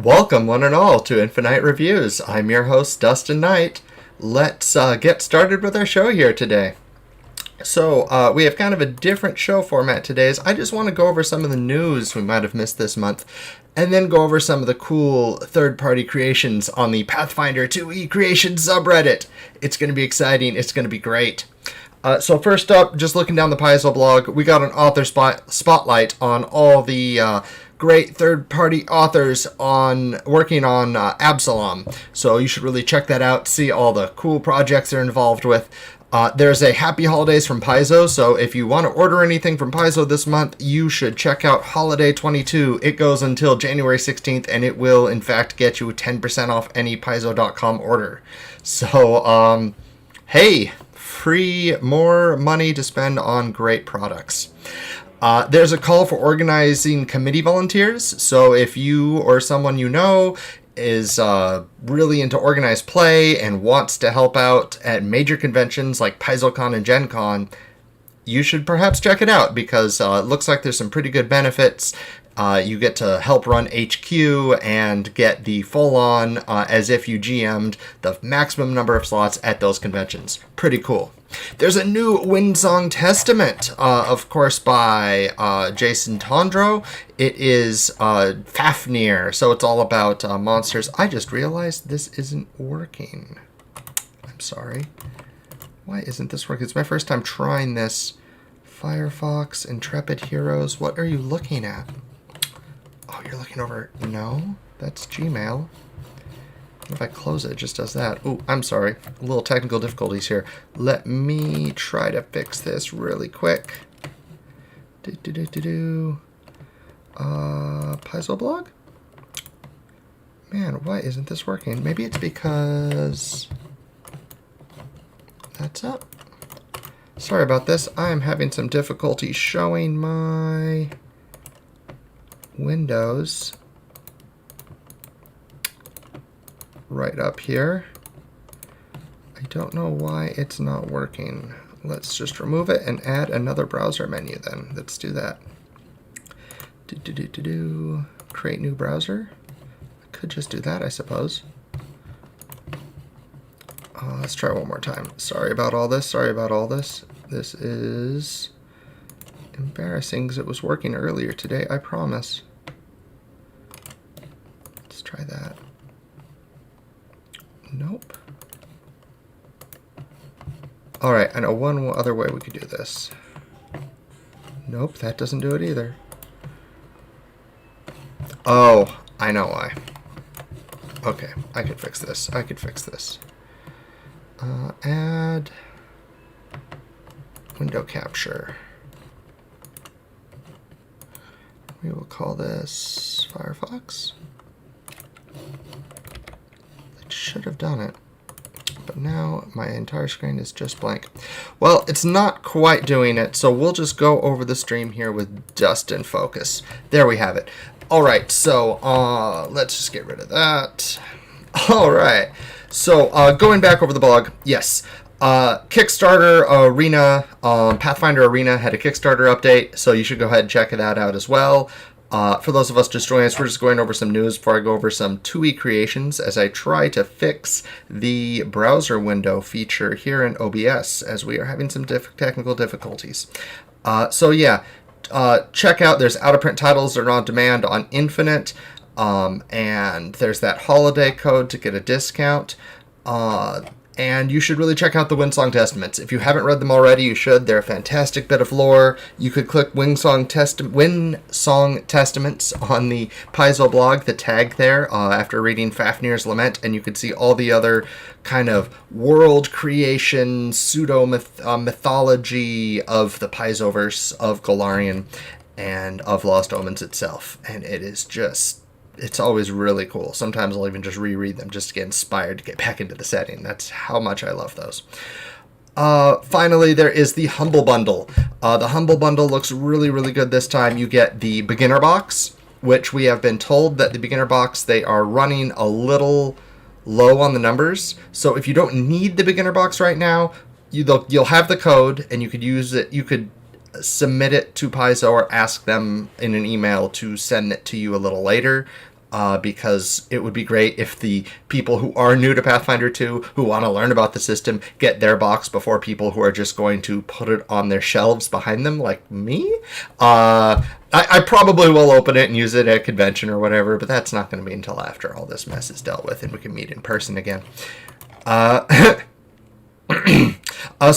Welcome, one and all, to Infiknight Reviews. I'm your host, Dustin Knight. Let's get started with our show here today. So, we have kind of a different show format today. As I just want to go over some of the news we might have missed this month, and then go over some of the cool third-party creations on the Pathfinder 2eCreations subreddit. It's going to be exciting. It's going to be great. So first up, just looking down the Paizo blog, we got an author spotlight on all the great third-party authors working on Absalom. So you should really check that out, see all the cool projects they're involved with. There's a Happy Holidays from Paizo, so if you want to order anything from Paizo this month, you should check out Holiday 22. It goes until January 16th, and it will, in fact, get you 10% off any Paizo.com order. So, hey, free more money to spend on great products. There's a call for organizing committee volunteers. So if you or someone you know is really into organized play and wants to help out at major conventions like PaizoCon and Gen Con, you should perhaps check it out because it looks like there's some pretty good benefits. You get to help run HQ and get the full-on, as if you GM'd, the maximum number of slots at those conventions. Pretty cool. There's a new Windsong Testament, of course, by Jason Tondro. It is Fafnir, so it's all about monsters. I just realized this isn't working. I'm sorry. Why isn't this working? It's my first time trying this. Firefox, Intrepid Heroes, what are you looking at? Oh, you're looking over... No, that's Gmail. If I close it, it just does that. Oh, I'm sorry. A little technical difficulties here. Let me try to fix this really quick. Paizo blog? Man, why isn't this working? Maybe it's because... That's up. Sorry about this. I'm having some difficulty showing my windows right up here. I don't know why it's not working. Let's just remove it and add another browser menu then. Let's do that. Create new browser. I could just do that, I suppose. Let's try one more time. Sorry about all this. Sorry about all this. This is embarrassing because it was working earlier today, I promise. Let's try that. Nope. Alright, I know one other way we could do this. Nope, that doesn't do it either. Oh, I know why. Okay, I could fix this. I could fix this. Add window capture. We will call this Firefox. It should have done it, but now my entire screen is just blank. Well, it's not quite doing it, so we'll just go over the stream here with Dust in focus. There we have it. All right, so let's just get rid of that. All right. So, going back over the blog, yes, Kickstarter Arena, Pathfinder Arena had a Kickstarter update, so you should go ahead and check that out as well. For those of us just joining us, we're just going over some news before I go over some 2eCreations as I try to fix the browser window feature here in OBS as we are having some technical difficulties. So yeah, check out, there's out-of-print titles that are on demand on Infinite. And there's that holiday code to get a discount. And you should really check out the Windsong Testaments. If you haven't read them already, you should. They're a fantastic bit of lore. You could click Windsong Testaments on the Paizo blog, the tag there, after reading Fafnir's Lament, and you could see all the other kind of world creation, pseudo-mythology of the Paizoverse, of Golarion, and of Lost Omens itself. And it is just... It's always really cool. Sometimes I'll even just reread them just to get inspired to get back into the setting. That's how much I love those. Finally, there is the Humble Bundle. The Humble Bundle looks really, really good this time. You get the Beginner Box, which we have been told that the Beginner Box, they are running a little low on the numbers. So if you don't need the Beginner Box right now, you'll have the code and you could use it. You could submit it to Paizo or ask them in an email to send it to you a little later. because it would be great if the people who are new to Pathfinder 2, who want to learn about the system, get their box before people who are just going to put it on their shelves behind them, like me. I probably will open it and use it at a convention or whatever, but that's not going to be until after all this mess is dealt with and we can meet in person again. So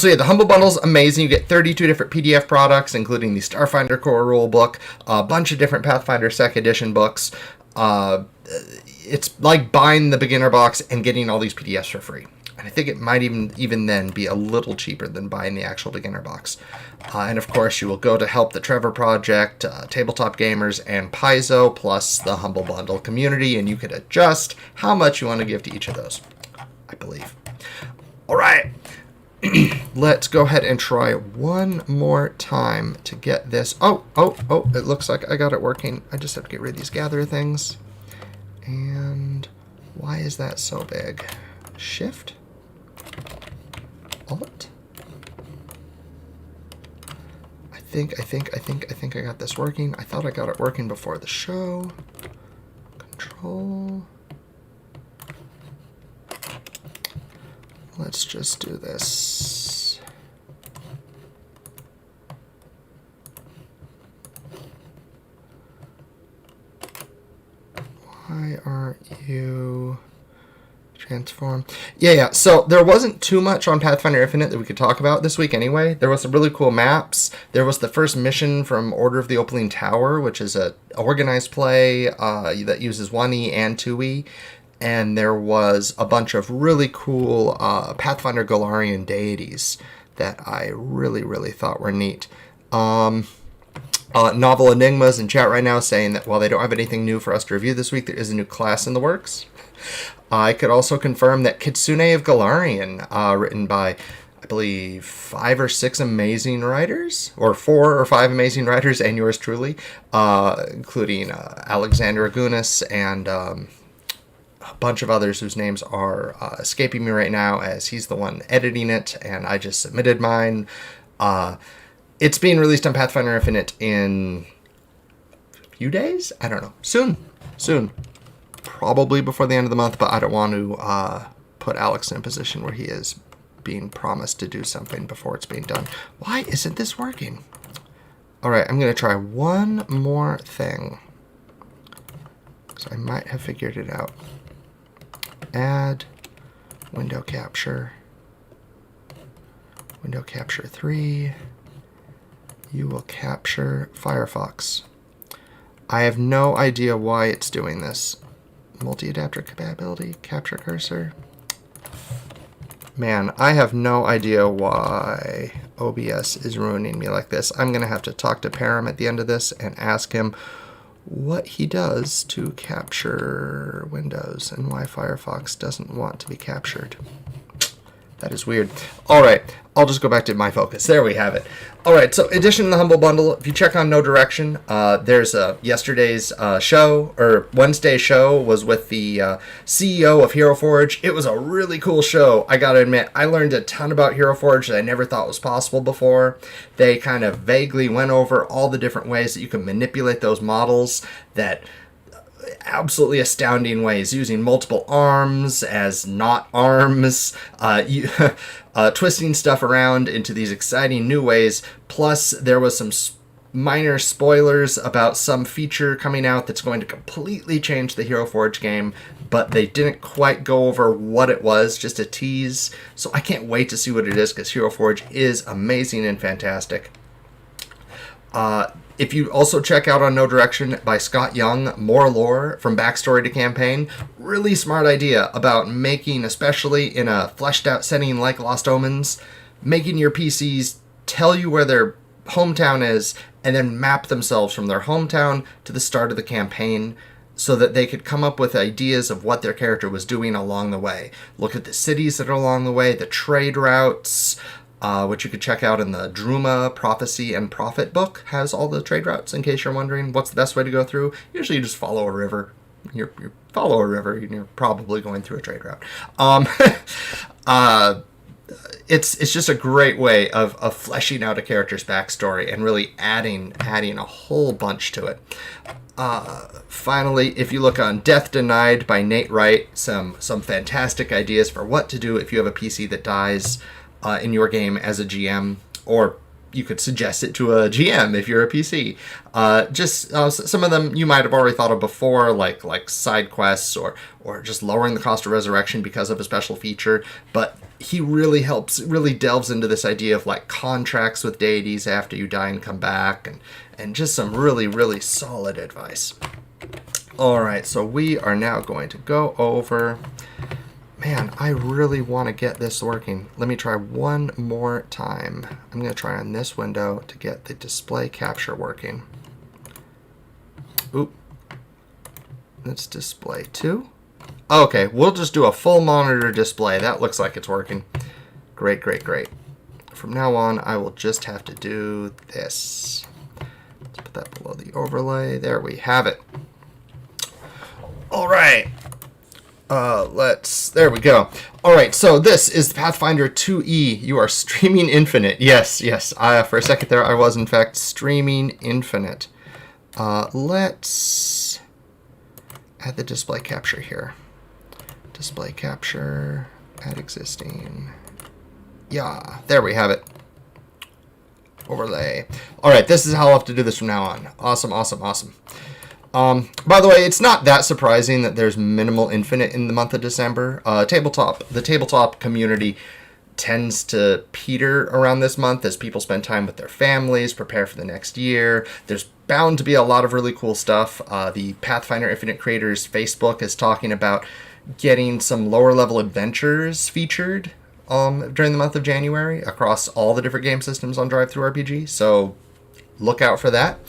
yeah, the Humble Bundle's amazing. You get 32 different PDF products, including the Starfinder Core Rulebook, a bunch of different Pathfinder Sec Edition books. It's like buying the beginner box and getting all these PDFs for free. And I think it might even then be a little cheaper than buying the actual beginner box. And of course, you will go to help the Trevor Project, Tabletop Gamers, and Paizo, plus the Humble Bundle community, and you can adjust how much you want to give to each of those, I believe. All right, let's go ahead and try one more time to get this. Oh, it looks like I got it working. I just have to get rid of these gather things. And why is that so big? Shift? Alt? I think I got this working. I thought I got it working before the show. Control. Let's just do this. Why aren't you transform? Yeah. So there wasn't too much on Pathfinder Infinite that we could talk about this week anyway. There was some really cool maps. There was the first mission from Order of the Opaline Tower, which is a organized play that uses 1E and 2E. And there was a bunch of really cool Pathfinder Golarian deities that I really thought were neat. Novel Enigmas in chat right now saying that while they don't have anything new for us to review this week, there is a new class in the works. I could also confirm that Kitsune of Golarion, written by, I believe, 5 or 6 amazing writers, or 4 or 5 amazing writers, and yours truly, including Alexander Agunas and a bunch of others whose names are escaping me right now, as he's the one editing it, and I just submitted mine. It's being released on Pathfinder Infinite in a few days? I don't know. Soon. Probably before the end of the month, but I don't want to put Alex in a position where he is being promised to do something before it's being done. Why isn't this working? All right, I'm going to try one more thing, because I might have figured it out. Add window capture 3. You will capture Firefox. I have no idea why it's doing this. Multi-adapter compatibility, capture cursor. Man, I have no idea why OBS is ruining me like this. I'm going to have to talk to Param at the end of this and ask him what he does to capture Windows and why Firefox doesn't want to be captured. That is weird. All right, I'll just go back to my focus. There we have it. All right, so addition to the Humble Bundle, if you check on No Direction, there's yesterday's show, or Wednesday's show was with the CEO of Hero Forge. It was a really cool show. I gotta admit, I learned a ton about Hero Forge that I never thought was possible before. They kind of vaguely went over all the different ways that you can manipulate those models, that absolutely astounding ways, using multiple arms as not arms, twisting stuff around into these exciting new ways. Plus, there was some minor spoilers about some feature coming out that's going to completely change the Hero Forge game, but they didn't quite go over what it was, just a tease. So I can't wait to see what it is, because Hero Forge is amazing and fantastic. If you also check out on No Direction by Scott Young, more lore from backstory to campaign, really smart idea about making, especially in a fleshed out setting like Lost Omens, making your PCs tell you where their hometown is and then map themselves from their hometown to the start of the campaign, so that they could come up with ideas of what their character was doing along the way. Look at the cities that are along the way, the trade routes, which you could check out in the Druma Prophecy and Prophet book, has all the trade routes, in case you're wondering what's the best way to go through. Usually you just follow a river. You follow a river, and you're probably going through a trade route. It's just a great way of fleshing out a character's backstory and really adding a whole bunch to it. Finally, if you look on Death Denied by Nate Wright, some fantastic ideas for what to do if you have a PC that dies in your game as a GM, or you could suggest it to a GM if you're a PC. Some of them you might have already thought of before, like side quests or just lowering the cost of resurrection because of a special feature. But he really delves into this idea of like contracts with deities after you die and come back, and just some really solid advice. All right, so we are now going to go over. Man, I really want to get this working. Let me try one more time. I'm going to try on this window to get the display capture working. Oop. Let's display 2. Okay, we'll just do a full monitor display. That looks like it's working. Great. From now on, I will just have to do this. Let's put that below the overlay. There we have it. All right. There we go. All right, so this is Pathfinder 2e. You are streaming Infinite. Yes. For a second there, I was in fact streaming Infinite. Let's add the display capture here. Display capture, add existing. Yeah, there we have it. Overlay. All right, this is how I'll have to do this from now on. Awesome. By the way, it's not that surprising that there's minimal Infinite in the month of December. The tabletop community tends to peter around this month as people spend time with their families, prepare for the next year. There's bound to be a lot of really cool stuff. The Pathfinder Infinite Creators Facebook is talking about getting some lower level adventures featured during the month of January across all the different game systems on DriveThruRPG. So look out for that.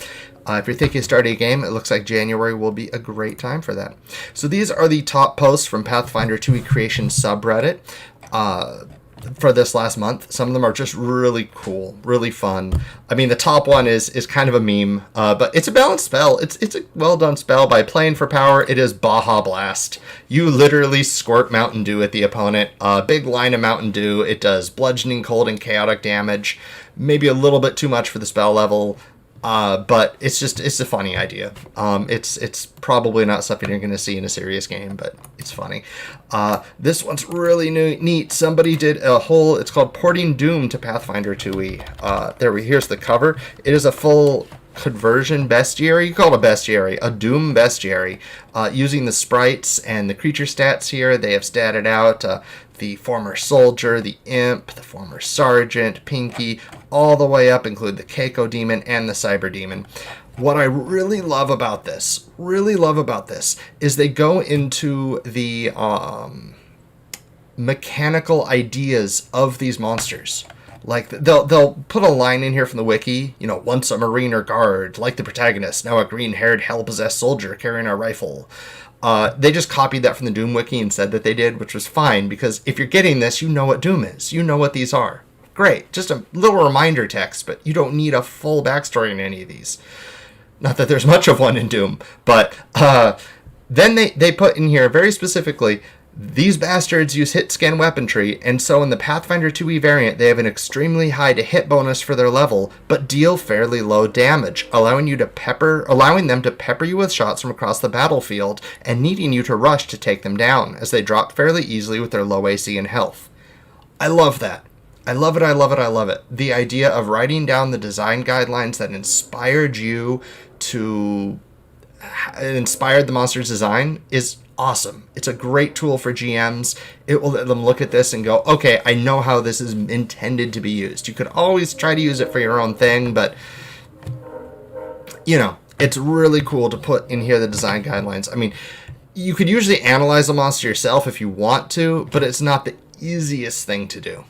If you're thinking of starting a game, it looks like January will be a great time for that. So these are the top posts from Pathfinder 2eCreations subreddit for this last month. Some of them are just really cool, really fun. I mean, the top one is kind of a meme, but it's a balanced spell. It's a well-done spell. By playing for power, it is Baja Blast. You literally squirt Mountain Dew at the opponent. A big line of Mountain Dew. It does bludgeoning, cold, and chaotic damage. Maybe a little bit too much for the spell level. But it's a funny idea. It's probably not something you're going to see in a serious game, but it's funny. This one's really neat. Somebody did it's called Porting Doom to Pathfinder 2e. Here's the cover. It is a full conversion bestiary. You call it a bestiary, a Doom bestiary. Using the sprites and the creature stats here, they have statted out the former soldier, the imp, the former sergeant, Pinky, all the way up, include the Keiko demon and the cyber demon. What I really love about this is they go into the mechanical ideas of these monsters. Like, they'll put a line in here from the wiki, once a marine or guard, like the protagonist, now a green-haired, hell-possessed soldier carrying a rifle. They just copied that from the Doom wiki and said that they did, which was fine, because if you're getting this, you know what Doom is. You know what these are. Great. Just a little reminder text, but you don't need a full backstory in any of these. Not that there's much of one in Doom, but then they put in here very specifically, these bastards use hit-scan weaponry, and so in the Pathfinder 2e variant, they have an extremely high to hit bonus for their level, but deal fairly low damage, allowing them to pepper you with shots from across the battlefield, and needing you to rush to take them down, as they drop fairly easily with their low AC and health. I love that. I love it. The idea of writing down the design guidelines that inspired the monster's design is awesome. It's a great tool for GMs. It will let them look at this and go, okay, I know how this is intended to be used. You could always try to use it for your own thing, but it's really cool to put in here the design guidelines. I mean, you could usually analyze a monster yourself if you want to, but it's not the easiest thing to do.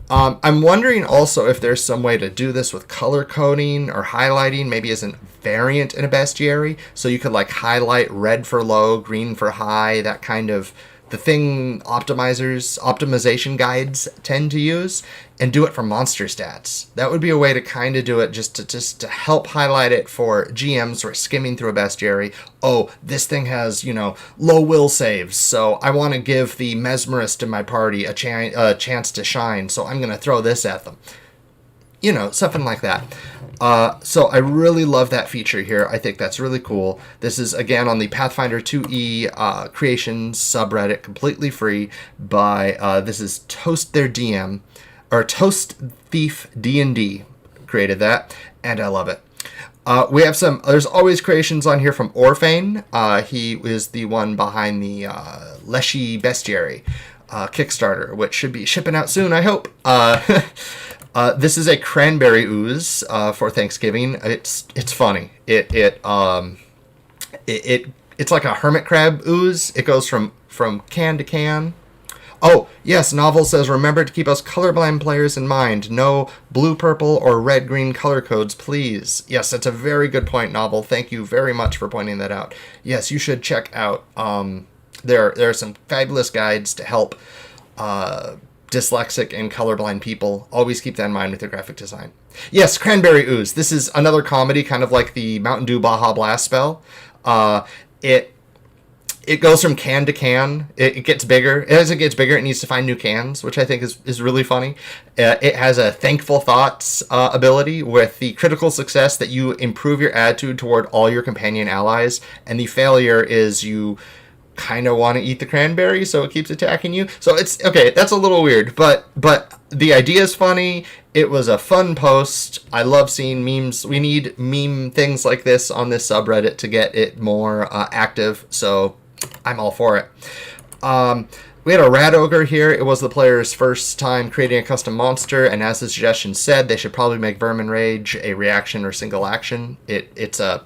I'm wondering also if there's some way to do this with color coding or highlighting, maybe as a variant in a bestiary. So you could highlight red for low, green for high, that kind of the thing optimization guides tend to use, and do it for monster stats. That would be a way to kind of do it just to help highlight it for GMs who are skimming through a bestiary. Oh, this thing has, low will saves, so I want to give the mesmerist in my party a chance to shine, so I'm going to throw this at them. Something like that. So I really love that feature here. I think that's really cool. This is, again, on the Pathfinder 2e Creations subreddit, completely free by, this is Toast Their DM, or Toast Thief D&D created that, and I love it. We have there's always creations on here from Orphane. He is the one behind the Leshy Bestiary Kickstarter, which should be shipping out soon, I hope. This is a cranberry ooze for Thanksgiving. It's funny. It's like a hermit crab ooze. It goes from can to can. Oh, yes, Novel says, remember to keep us colorblind players in mind. No blue, purple, or red-green color codes, please. Yes, that's a very good point, Novel. Thank you very much for pointing that out. Yes, you should check out. There are some fabulous guides to help dyslexic and colorblind people. Always keep that in mind with your graphic design. Yes, Cranberry Ooze. This is another comedy, kind of like the Mountain Dew Baja Blast spell. It goes from can to can. It gets bigger. As it gets bigger, it needs to find new cans, which I think is really funny. It has a thankful thoughts ability with the critical success that you improve your attitude toward all your companion allies, and the failure is you kind of want to eat the cranberry, so it keeps attacking you. So it's okay. That's a little weird, but the idea is funny. It was a fun post. I love seeing memes. We need meme things like this on this subreddit to get it more active. So I'm all for it. We had a Rat Ogre here. It was the player's first time creating a custom monster, and as the suggestion said, they should probably make Vermin Rage a reaction or single action. It's a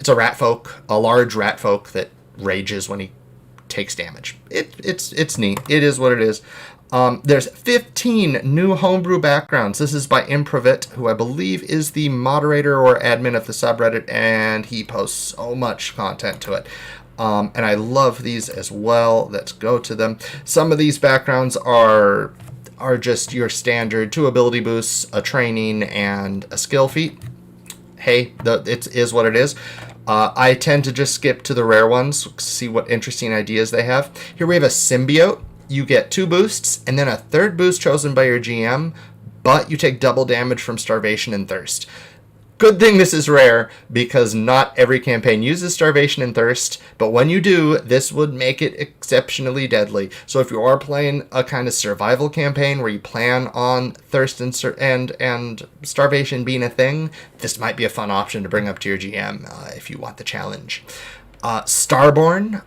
rat folk, a large rat folk that rages when he takes damage. It's neat. It is what it is. There's 15 new homebrew backgrounds. This is by Improvit, who I believe is the moderator or admin of the subreddit, and he posts so much content to it. And I love these as well. Let's go to them. Some of these backgrounds are just your standard 2 ability boosts, a training, and a skill feat. Hey, it is what it is. I tend to just skip to the rare ones, see what interesting ideas they have. Here we have a symbiote. You get 2 boosts, and then a 3rd boost chosen by your GM, but you take double damage from starvation and thirst. Good thing this is rare, because not every campaign uses starvation and thirst, but when you do, this would make it exceptionally deadly. So if you are playing a kind of survival campaign where you plan on thirst and starvation being a thing, this might be a fun option to bring up to your GM if you want the challenge. Starborn,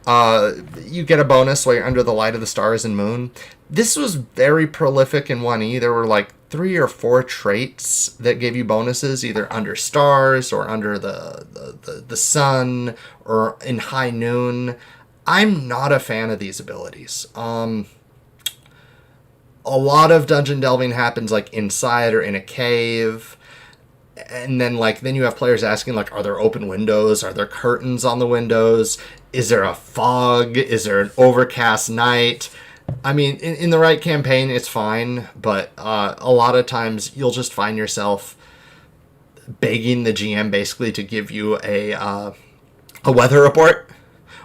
you get a bonus while you're under the light of the stars and moon. This was very prolific in 1E. There were like 3 or 4 traits that gave you bonuses, either under stars or under the sun or in high noon. I'm not a fan of these abilities. A lot of dungeon delving happens like inside or in a cave. And then you have players asking, like, are there open windows? Are there curtains on the windows? Is there a fog? Is there an overcast night? I mean, in the right campaign, it's fine, but a lot of times you'll just find yourself begging the GM basically to give you a weather report,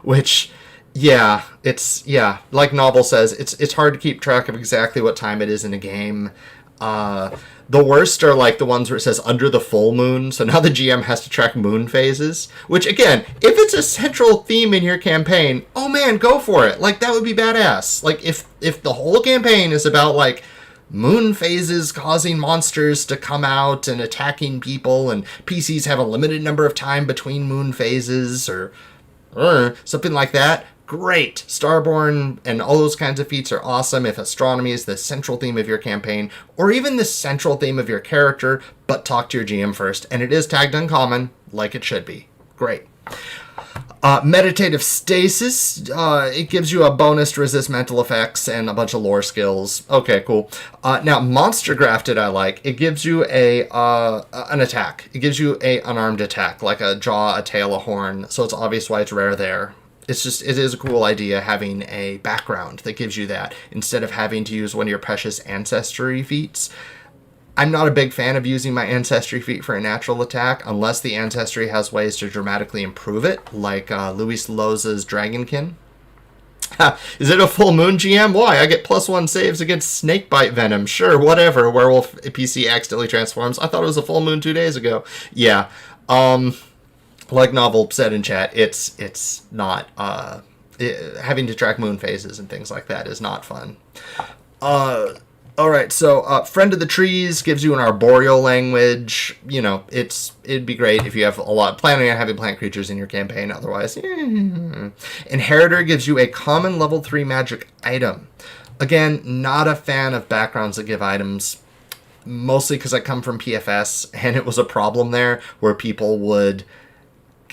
which, like Novel says, it's hard to keep track of exactly what time it is in a game. The worst are like the ones where it says under the full moon, so now the GM has to track moon phases, which again, if it's a central theme in your campaign, oh man, go for it. Like, that would be badass. Like, if the whole campaign is about like moon phases causing monsters to come out and attacking people, and PCs have a limited number of time between moon phases or something like that, great. Starborn and all those kinds of feats are awesome if astronomy is the central theme of your campaign, or even the central theme of your character, but talk to your GM first. And it is tagged uncommon, like it should be. Great. Meditative Stasis, it gives you a bonus to resist mental effects and a bunch of lore skills. Okay, cool. Now, Monster Grafted I like. It gives you an attack. It gives you an unarmed attack, like a jaw, a tail, a horn, so it's obvious why it's rare there. It is a cool idea having a background that gives you that, instead of having to use one of your precious ancestry feats. I'm not a big fan of using my ancestry feat for a natural attack, unless the ancestry has ways to dramatically improve it, like Luis Loza's Dragonkin. Is it a full moon, GM? Why? I get +1 saves against snakebite venom. Sure, whatever. Werewolf PC accidentally transforms. I thought it was a full moon 2 days ago. Yeah. Like Novel said in chat, it's not. Having to track moon phases and things like that is not fun. All right, so Friend of the Trees gives you an arboreal language. You know, it'd be great if you have planning on having plant creatures in your campaign. Otherwise, Inheritor gives you a common level 3 magic item. Again, not a fan of backgrounds that give items, mostly because I come from PFS, and it was a problem there where people would...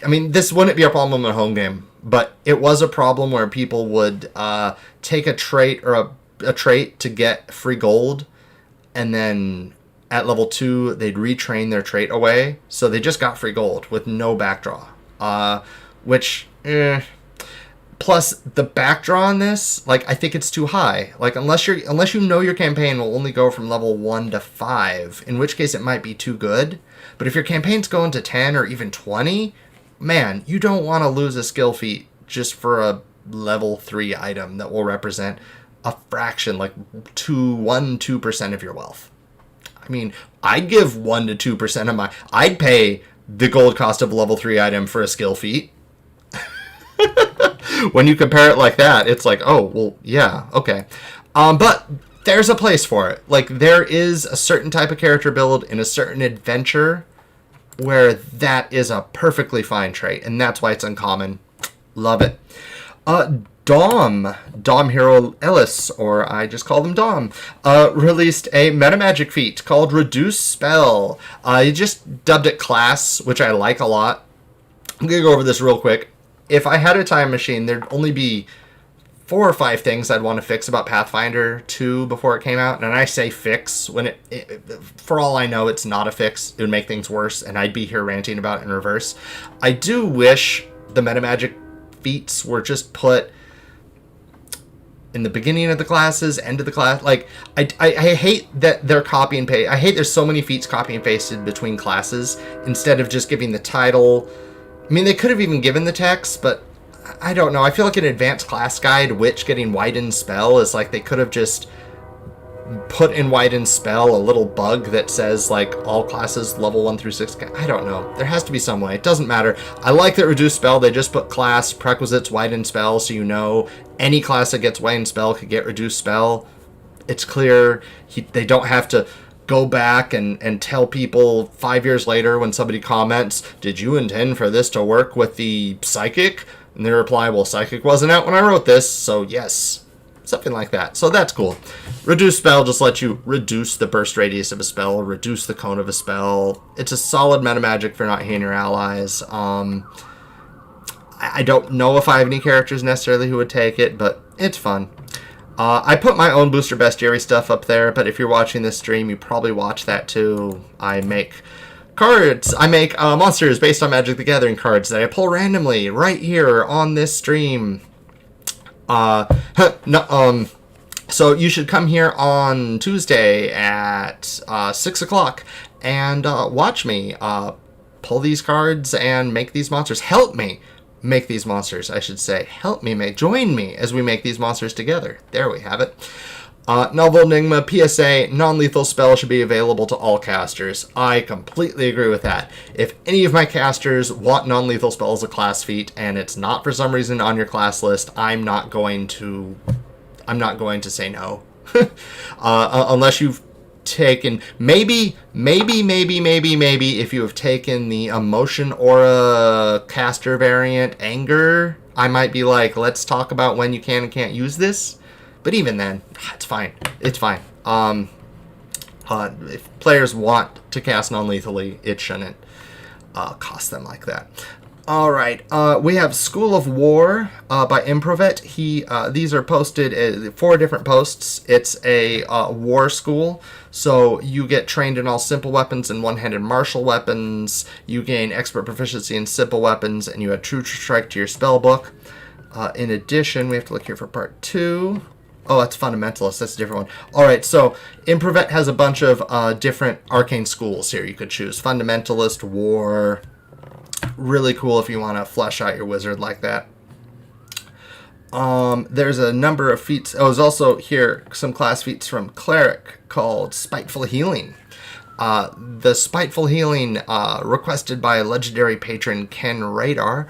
I mean, this wouldn't be a problem in a home game, but it was a problem where people would take a trait or a trait to get free gold, and then at level 2 they'd retrain their trait away, so they just got free gold with no backdraw. Plus the backdraw on this, like, I think it's too high. Like, unless you know your campaign will only go from level 1 to 5, in which case it might be too good. But if your campaign's going to 10 or even 20, man, you don't want to lose a skill feat just for a level 3 item that will represent a fraction, like 1-2% of your wealth. I mean, I'd give 1-2% of I'd pay the gold cost of a level 3 item for a skill feat. When you compare it like that, it's like, oh, well, yeah, okay. But there's a place for it. Like, there is a certain type of character build in a certain adventure where that is a perfectly fine trait, and that's why it's uncommon. Love it. Dom Hero Ellis, or I just call them Dom, released a metamagic feat called Reduce Spell. He just dubbed it Class, which I like a lot. I'm going to go over this real quick. If I had a time machine, there'd only be 4 or 5 things I'd want to fix about Pathfinder 2 before it came out. And I say fix when for all I know, it's not a fix. It would make things worse, and I'd be here ranting about it in reverse. I do wish the metamagic feats were just put in the beginning of the classes, end of the class. Like, I hate that they're copy and paste. I hate there's so many feats copy and pasted between classes instead of just giving the title. I mean, they could have even given the text, but I don't know. I feel like an advanced class guide, Witch getting Widened Spell, is like they could have just put in Widened Spell a little bug that says, like, all classes level 1 through 6. I don't know. There has to be some way. It doesn't matter. I like that Reduce Spell. They just put class, prerequisites, Widened Spell, so you know any class that gets Widened Spell could get Reduced Spell. It's clear. They don't have to go back and tell people 5 years later when somebody comments, did you intend for this to work with the Psychic? And they reply, well, Psychic wasn't out when I wrote this, so yes. Something like that. So that's cool. Reduce Spell just lets you reduce the burst radius of a spell, reduce the cone of a spell. It's a solid meta magic for not hitting your allies. I don't know if I have any characters necessarily who would take it, but it's fun. I put my own Booster Bestiary stuff up there, but if you're watching this stream, you probably watch that too. I make cards. I make monsters based on Magic the Gathering cards that I pull randomly right here on this stream. So you should come here on Tuesday at 6 o'clock and watch me pull these cards and make these monsters. Help me make these monsters, I should say. Join me as we make these monsters together. There we have it. Novel Enigma PSA, non-lethal spell should be available to all casters. I completely agree with that. If any of my casters want non-lethal spells as a class feat and it's not for some reason on your class list, I'm not going to say no. Unless you've taken maybe if you have taken the Emotion Aura caster variant Anger, I might be like, let's talk about when you can and can't use this. But even then, it's fine. It's fine. If players want to cast non-lethally, it shouldn't cost them like that. All right. We have School of War by Improvet. These are posted 4 different posts. It's a war school, so you get trained in all simple weapons and one-handed martial weapons. You gain expert proficiency in simple weapons, and you add True Strike to your spell book. In addition, we have to look here for part 2. Oh, that's Fundamentalist. That's a different one. All right, so Improvet has a bunch of different arcane schools here you could choose. Fundamentalist, War. Really cool if you want to flesh out your wizard like that. There's a number of feats. Oh, there's also here some class feats from Cleric called Spiteful Healing. The Spiteful Healing, requested by legendary patron Ken Radar.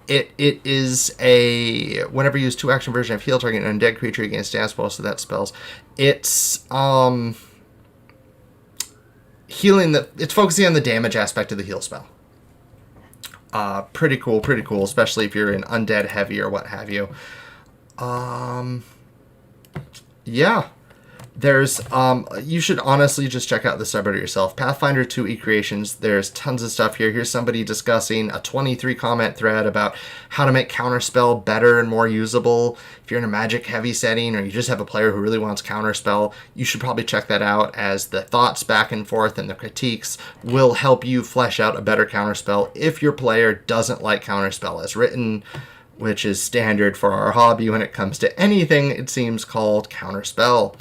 It is a whenever you use 2-action version of heal target an undead creature against dance spells, so that spells. It's healing it's focusing on the damage aspect of the heal spell. Pretty cool, especially if you're in undead heavy or what have you. Yeah. There's, you should honestly just check out the subreddit yourself. Pathfinder 2eCreations, there's tons of stuff here. Here's somebody discussing a 23 comment thread about how to make Counterspell better and more usable. If you're in a magic heavy setting or you just have a player who really wants Counterspell, you should probably check that out, as the thoughts back and forth and the critiques will help you flesh out a better Counterspell if your player doesn't like Counterspell as written, which is standard for our hobby when it comes to anything, it seems, called Counterspell.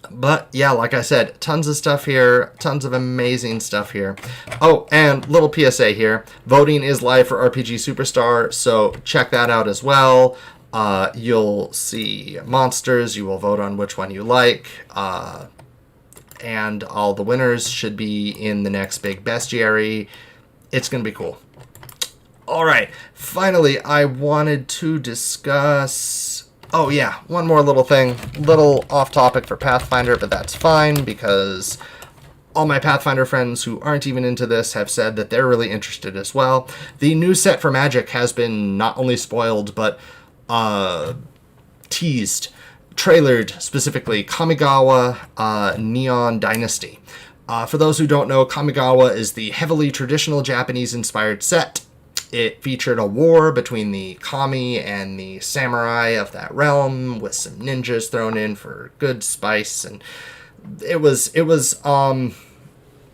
But yeah, like I said, tons of stuff here, tons of amazing stuff here. Oh, and little PSA here, voting is live for RPG Superstar, so check that out as well. You'll see monsters, you will vote on which one you like, and all the winners should be in the next big bestiary. It's gonna be cool. Alright, finally, I wanted to discuss... Oh yeah, one more little thing, little off topic for Pathfinder, but that's fine because all my Pathfinder friends who aren't even into this have said that they're really interested as well. The new set for Magic has been not only spoiled, but teased, trailered specifically, Kamigawa Neon Dynasty. For those who don't know, Kamigawa is the heavily traditional Japanese-inspired set. It featured a war between the kami and the samurai of that realm, with some ninjas thrown in for good spice, and it was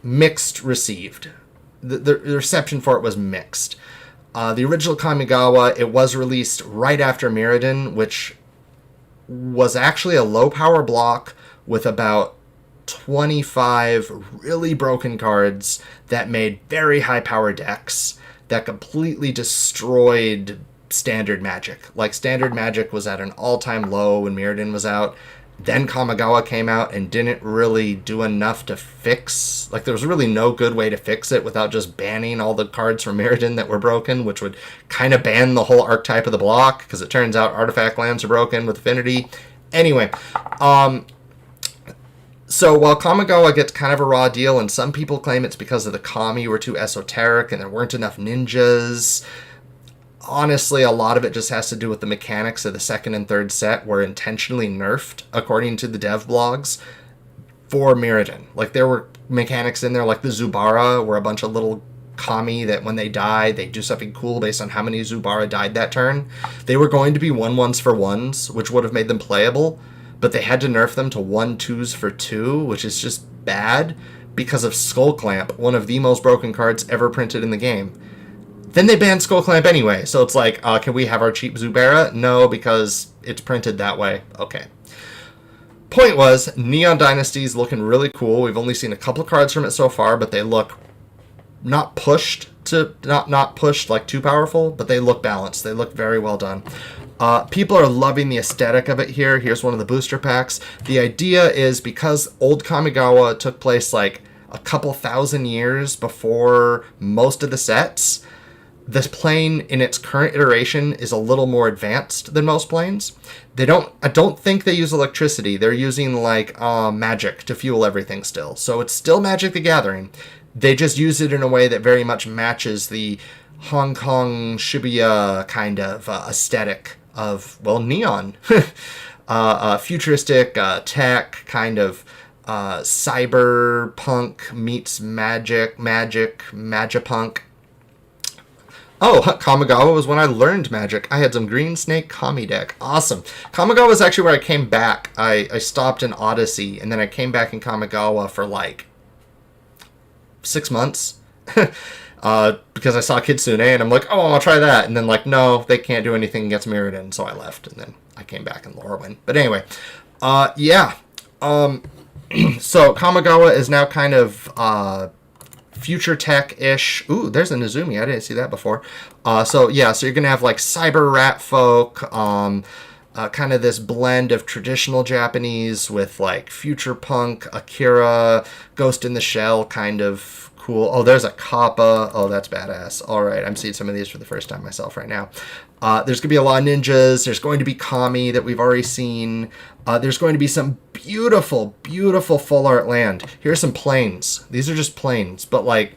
mixed received. The reception for it was mixed. The original Kamigawa, it was released right after Mirrodin, which was actually a low power block with about 25 really broken cards that made very high power decks that completely destroyed Standard Magic. Like, Standard Magic was at an all-time low when Mirrodin was out. Then Kamigawa came out and didn't really do enough to fix... Like, there was really no good way to fix it without just banning all the cards from Mirrodin that were broken, which would kind of ban the whole archetype of the block, because it turns out artifact lands are broken with Affinity. Anyway, so while Kamigawa gets kind of a raw deal, and some people claim it's because of the kami were too esoteric and there weren't enough ninjas, honestly, a lot of it just has to do with the mechanics of the second and third set were intentionally nerfed, according to the dev blogs, for Mirrodin. Like, there were mechanics in there, like the Zubara, where a bunch of little kami that when they die, they do something cool based on how many Zubara died that turn. They were going to be 1/1s for 1s, which would have made them playable, but they had to nerf them to 1/2s for 2, which is just bad because of Skull Clamp, one of the most broken cards ever printed in the game. Then they banned Skull Clamp anyway, so it's like, can we have our cheap Zubara? No, because it's printed that way. Okay. Point was, Neon Dynasty's looking really cool. We've only seen a couple cards from it so far, but they look not pushed like too powerful, but they look balanced. They look very well done. People are loving the aesthetic of it here. Here's one of the booster packs. The idea is, because old Kamigawa took place like a couple thousand years before most of the sets, this plane in its current iteration is a little more advanced than most planes. I don't think they use electricity. They're using like magic to fuel everything still. So it's still Magic the Gathering. They just use it in a way that very much matches the Hong Kong Shibuya kind of aesthetic of, well, neon. Futuristic tech, kind of cyberpunk meets magipunk. Oh, Kamigawa was when I learned Magic. I had some Green Snake Kami deck. Awesome. Kamigawa was actually where I came back. I stopped in Odyssey, and then I came back in Kamigawa for like 6 months. Because I saw Kitsune, and I'm like, oh, I'll try that. And then, like, no, they can't do anything against Mirrodin, so I left. And then I came back in Lorwyn. But anyway, yeah. So Kamigawa is now kind of future tech-ish. Ooh, there's a Nezumi. I didn't see that before. So you're going to have like cyber rat folk, kind of this blend of traditional Japanese with like future punk, Akira, Ghost in the Shell kind of cool. Oh, there's a Kappa. Oh, that's badass. All right, I'm seeing some of these for the first time myself right now. There's going to be a lot of ninjas. There's going to be Kami that we've already seen. There's going to be some beautiful, beautiful full art land. Here's some planes. These are just planes, but like,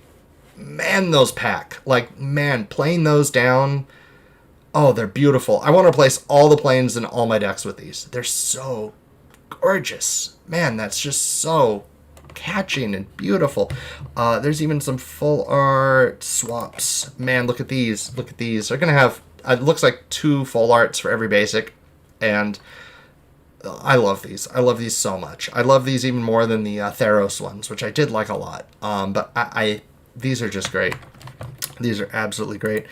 man, those pack. Like, man, playing those down. Oh, they're beautiful. I want to replace all the planes in all my decks with these. They're so gorgeous. Man, that's just so catching and beautiful. There's even some full art swaps. Man, look at these. Look at these. They're going to have, it looks like 2 full arts for every basic. And I love these. I love these so much. I love these even more than the Theros ones, which I did like a lot. But these are just great. These are absolutely great.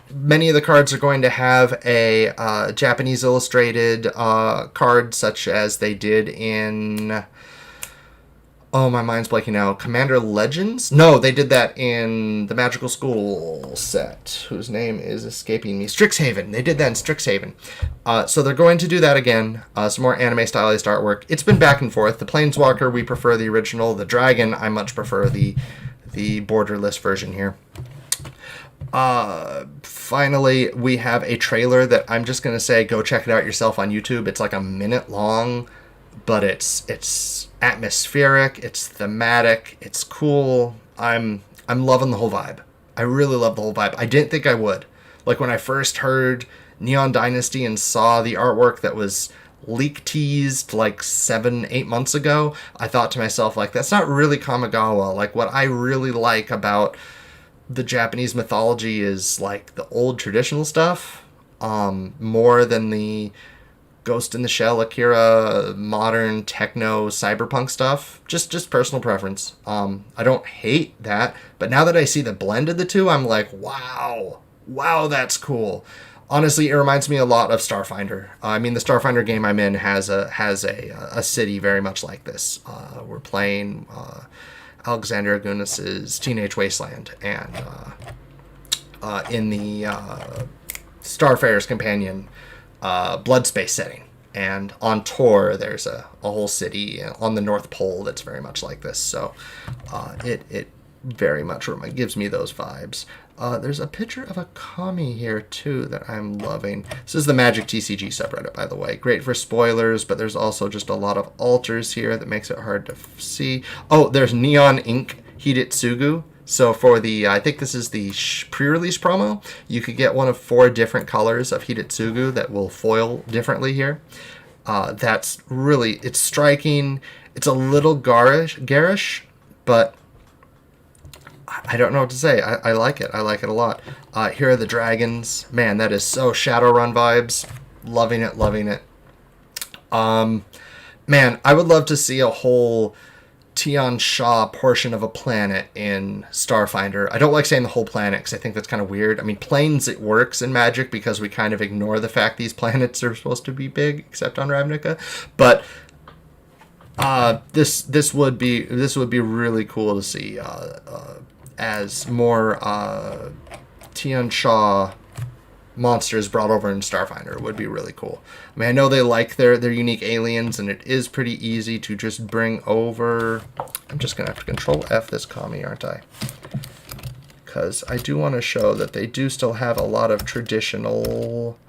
Many of the cards are going to have a Japanese illustrated card, such as they did in... Oh, my mind's blanking now. Commander Legends? No, they did that in the Magical School set, whose name is escaping me. Strixhaven. They did that in Strixhaven. So they're going to do that again. Some more anime stylized artwork. It's been back and forth. The Planeswalker, we prefer the original. The Dragon, I much prefer the borderless version here. Finally, we have a trailer that I'm just going to say, go check it out yourself on YouTube. It's like a minute long, but it's atmospheric, it's thematic, it's cool. I'm loving the whole vibe. I really love the whole vibe. I didn't think I would. Like when I first heard Neon Dynasty and saw the artwork that was leak teased like 7-8 months ago, I thought to myself, like, that's not really Kamigawa. Like, what I really like about the Japanese mythology is like the old traditional stuff, more than the Ghost in the Shell, Akira, modern techno cyberpunk stuff. Just personal preference. I don't hate that, but now that I see the blend of the two, I'm like, wow, that's cool. Honestly, it reminds me a lot of Starfinder. I mean, the Starfinder game I'm in has a city very much like this. We're playing Alexander Agunas' Teenage Wasteland, and in the Starfarer's Companion Blood Space setting. And on Tor, there's a whole city on the North Pole that's very much like this. So it very much gives me those vibes. There's a picture of a Kami here, too, that I'm loving. This is the Magic TCG subreddit, by the way. Great for spoilers, but there's also just a lot of alters here that makes it hard to see. Oh, there's Neon Ink Hidetsugu. So for the, I think this is the pre-release promo, you could get one of 4 different colors of Hidetsugu that will foil differently here. That's really, it's striking. It's a little garish, but I don't know what to say. I like it. I like it a lot. Here are the dragons. Man, that is so Shadowrun vibes. Loving it, loving it. Man, I would love to see a whole Tian Sha portion of a planet in Starfinder. I don't like saying the whole planet because I think that's kind of weird. I mean, planes, it works in Magic because we kind of ignore the fact these planets are supposed to be big, except on Ravnica. But this would be really cool to see as more Tian Sha monsters brought over in Starfinder. It would be really cool. I mean, I know they like their unique aliens, and it is pretty easy to just bring over... I'm just going to have to Control F this Kami, aren't I? Because I do want to show that they do still have a lot of traditional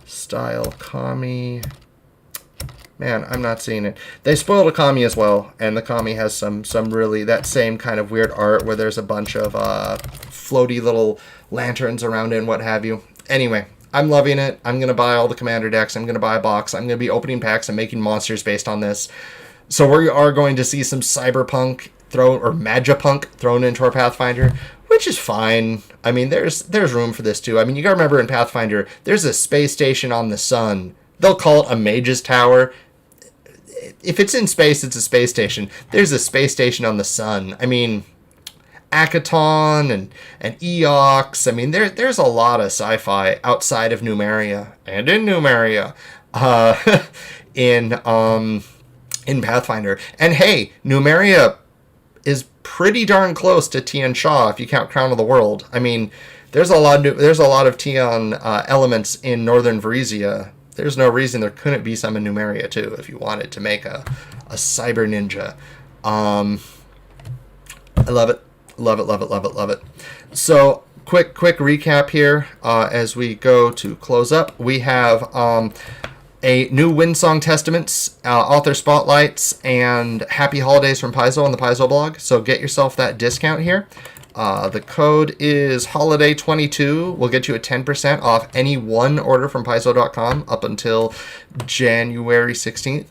style Kami. Man, I'm not seeing it. They spoiled a Kami as well, and the Kami has some really that same kind of weird art where there's a bunch of floaty little lanterns around it and what have you. Anyway, I'm loving it. I'm going to buy all the Commander decks. I'm going to buy a box. I'm going to be opening packs and making monsters based on this. So we are going to see some cyberpunk magipunk thrown into our Pathfinder, which is fine. I mean, there's room for this too. I mean, you got to remember in Pathfinder, there's a space station on the sun. They'll call it a mage's tower. If it's in space, it's a space station. There's a space station on the sun. I mean, Akaton and Eox. I mean, there's a lot of sci-fi outside of Numeria and in Numeria in Pathfinder. And hey, Numeria is pretty darn close to Tian Sha if you count Crown of the World. I mean, there's a lot of Tian elements in Northern Varisia. There's no reason there couldn't be some in Numeria too if you wanted to make a cyber ninja. I love it. Love it, love it, love it, love it. So, quick recap here as we go to close up. We have a new Windsong Testaments, author spotlights, and happy holidays from Paizo on the Paizo blog. So get yourself that discount here. The code is holiday22. We'll get you a 10% off any one order from Paizo.com up until January 16th.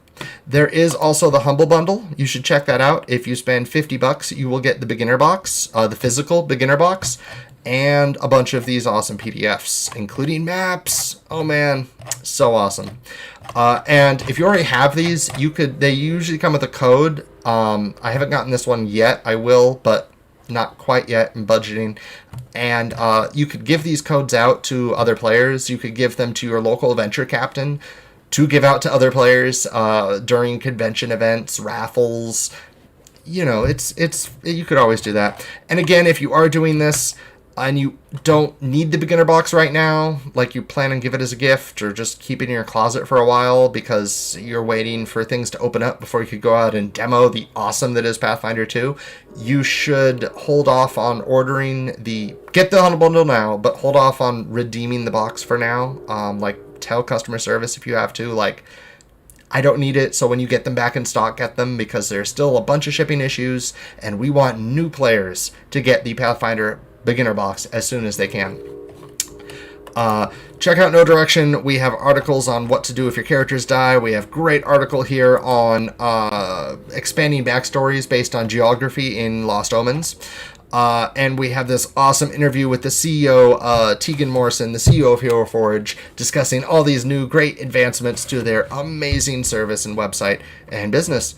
There is also the Humble Bundle. You should check that out. If you spend $50, you will get the beginner box, the physical beginner box, and a bunch of these awesome PDFs, including maps. Oh man, so awesome. And if you already have these, they usually come with a code. I haven't gotten this one yet. I will, but not quite yet. I'm budgeting. And you could give these codes out to other players. You could give them to your local adventure captain to give out to other players during convention events, raffles. You know, you could always do that. And again, if you are doing this and you don't need the beginner box right now, like you plan on give it as a gift or just keep it in your closet for a while because you're waiting for things to open up before you could go out and demo the awesome that is Pathfinder 2, you should hold off on get the Humble Bundle now, but hold off on redeeming the box for now. Tell customer service if you have to, I don't need it, so when you get them back in stock, get them, because there's still a bunch of shipping issues, and we want new players to get the Pathfinder beginner box as soon as they can. Check out No Direction. We have articles on what to do if your characters die. We have great article here on expanding backstories based on geography in Lost Omens. And we have this awesome interview with the CEO, Tegan Morrison, the CEO of Hero Forge, discussing all these new great advancements to their amazing service and website and business.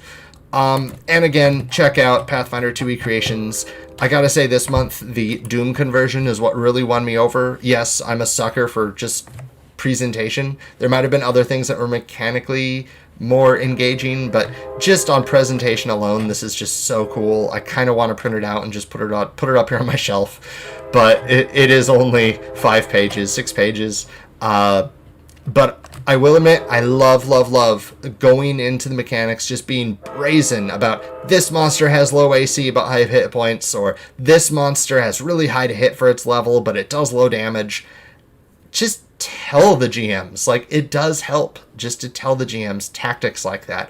And again, check out Pathfinder 2eCreations. I gotta say, this month, the Doom conversion is what really won me over. Yes, I'm a sucker for just presentation. There might have been other things that were mechanically more engaging, but just on presentation alone, this is just so cool. I kind of want to print it out and just put it up here on my shelf, but it is only 6 pages. But I will admit, I love going into the mechanics, just being brazen about this monster has low AC but high hit points, or this monster has really high to hit for its level, but it does low damage. Just tell the GMs. It does help just to tell the GMs tactics like that.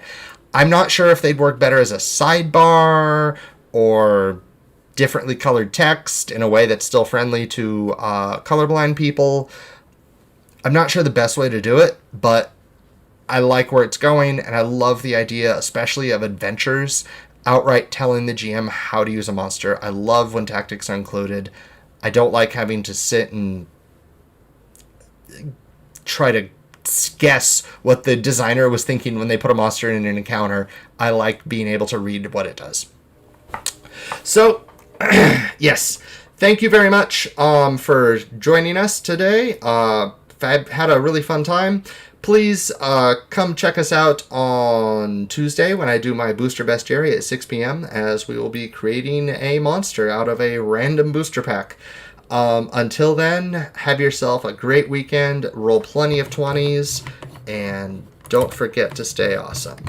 I'm not sure if they'd work better as a sidebar or differently colored text in a way that's still friendly to colorblind people. I'm not sure the best way to do it, but I like where it's going, and I love the idea, especially of adventures, outright telling the GM how to use a monster. I love when tactics are included. I don't like having to sit and try to guess what the designer was thinking when they put a monster in an encounter. I like being able to read what it does. So, yes, thank you very much for joining us today. I've had a really fun time. Please come check us out on Tuesday when I do my Booster Bestiary at 6 p.m. as we will be creating a monster out of a random booster pack. Until then, have yourself a great weekend, roll plenty of 20s, and don't forget to stay awesome.